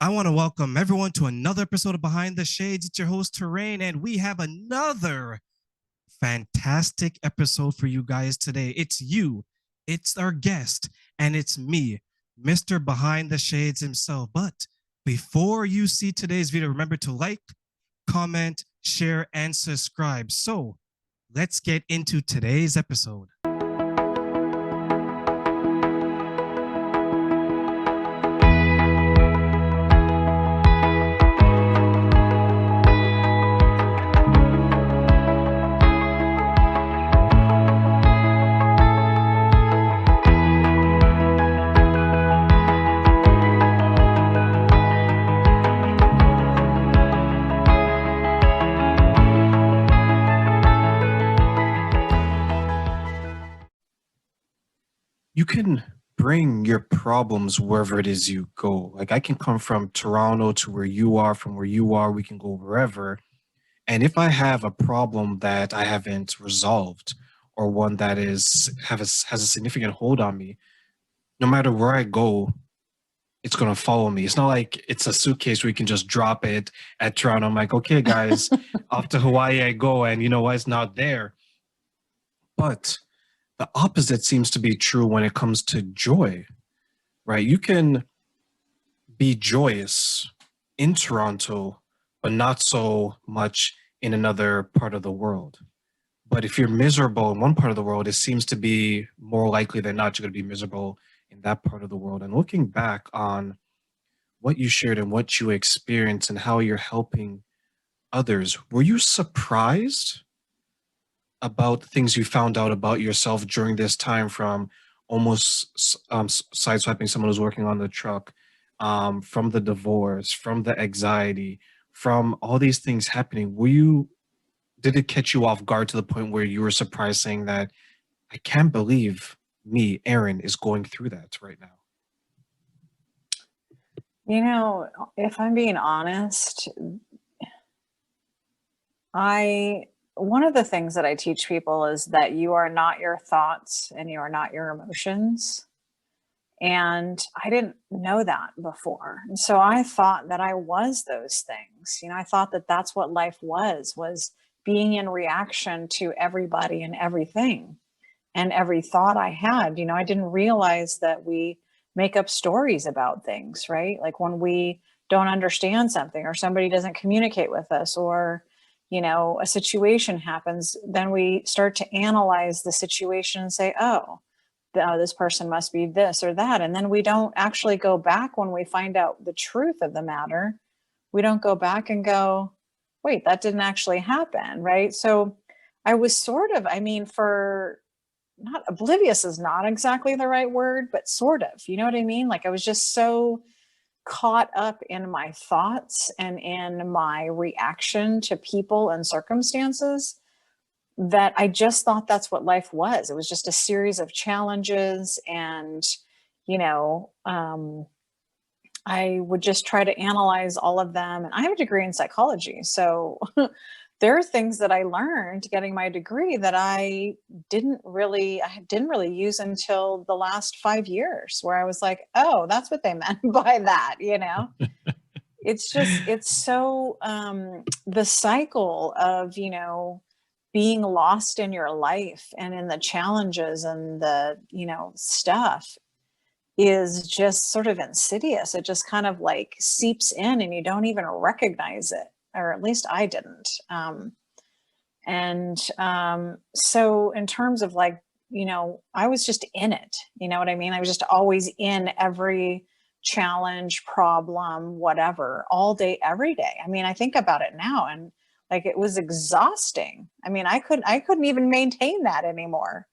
I want to welcome everyone to another episode of Behind the Shades. It's your host, Terrain, and we have another fantastic episode for you guys today. It's you, it's our guest, and it's me, Mr. Behind the Shades himself. But before you see today's video, remember to like, comment, share, and subscribe. So let's get into today's episode. You can bring your problems wherever it is you go. Like I can come from Toronto to where you are, from where you are, we can go wherever. And if I have a problem that I haven't resolved or one that has a significant hold on me, no matter where I go, it's gonna follow me. It's not like it's a suitcase where you can just drop it at Toronto. I'm like, okay, guys, off to Hawaii I go, and you know what? It's not there. But the opposite seems to be true when it comes to joy, right? You can be joyous in Toronto, but not so much in another part of the world. But if you're miserable in one part of the world, it seems to be more likely than not you're going to be miserable in that part of the world. And looking back on what you shared and what you experienced and how you're helping others, were you surprised about the things you found out about yourself during this time, from almost sideswiping someone who's working on the truck, from the divorce, from the anxiety, from all these things happening? Did it catch you off guard to the point where you were surprised, saying that I can't believe me, Erin, is going through that right now? You know, if I'm being honest, one of the things that I teach people is that you are not your thoughts and you are not your emotions. And I didn't know that before. And so I thought that I was those things. I thought that that's what life was being in reaction to everybody and everything and every thought I had. I didn't realize that we make up stories about things, right? Like when we don't understand something or somebody doesn't communicate with us, or a situation happens, then we start to analyze the situation and say, oh, this person must be this or that. And then we don't actually go back when we find out the truth of the matter. We don't go back and go, wait, that didn't actually happen, right? So I was not oblivious is not exactly the right word, but sort of, you know what I mean? Like I was just so caught up in my thoughts and in my reaction to people and circumstances that I just thought that's what life was. It was just a series of challenges. And, I would just try to analyze all of them. And I have a degree in psychology. So there are things that I learned getting my degree that I didn't really use until the last 5 years, where I was like, oh, that's what they meant by that. It's so, the cycle of, being lost in your life and in the challenges and the, stuff is just sort of insidious. It just kind of like seeps in and you don't even recognize it, or at least I didn't. So in terms of like, I was just in it, you know what I mean? I was just always in every challenge, problem, whatever, all day, every day. I mean, I think about it now and like, it was exhausting. I mean, I couldn't even maintain that anymore.